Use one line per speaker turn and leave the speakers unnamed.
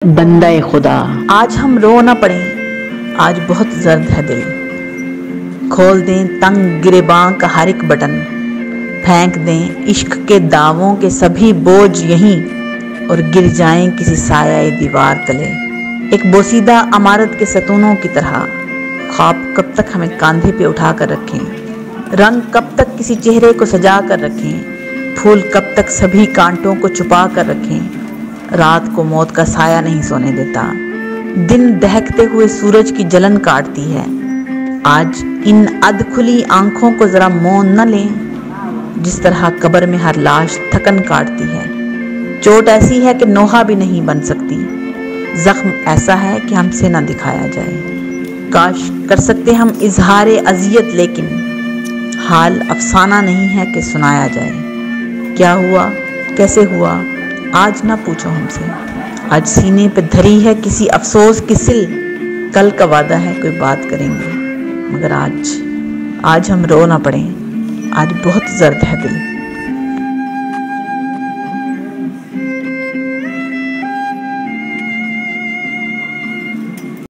بندہ خدا،
آج ہم رو نہ پڑیں، آج بہت زرد ہے دل۔ کھول دیں تنگ گریباں کا ہر ایک بٹن، پھینک دیں عشق کے دعووں کے سبھی بوجھ یہیں اور گر جائیں کسی سایہ دیوار تلے۔ ایک بوسیدہ عمارت کے ستونوں کی طرح خواب کب تک ہمیں کاندھے پہ اٹھا کر رکھیں، رنگ کب تک کسی چہرے کو سجا کر رکھیں، پھول کب تک سبھی کانٹوں کو چھپا کر رکھیں۔ رات کو موت کا سایہ نہیں سونے دیتا، دن دہکتے ہوئے سورج کی جلن کاٹتی ہے۔ آج ان ادھ کھلی آنکھوں کو ذرا مون نہ لیں، جس طرح قبر میں ہر لاش تھکن کاٹتی ہے۔ چوٹ ایسی ہے کہ نوحہ بھی نہیں بن سکتی، زخم ایسا ہے کہ ہم سے نہ دکھایا جائے۔ کاش کر سکتے ہم اظہار اذیت، لیکن حال افسانہ نہیں ہے کہ سنایا جائے۔ کیا ہوا، کیسے ہوا، آج نہ پوچھو ہم سے۔ آج سینے پہ دھری ہے کسی افسوس کی سل، کل کا وعدہ ہے کوئی بات کریں گے، مگر آج ہم رو نہ پڑیں، آج بہت زرد ہے دل۔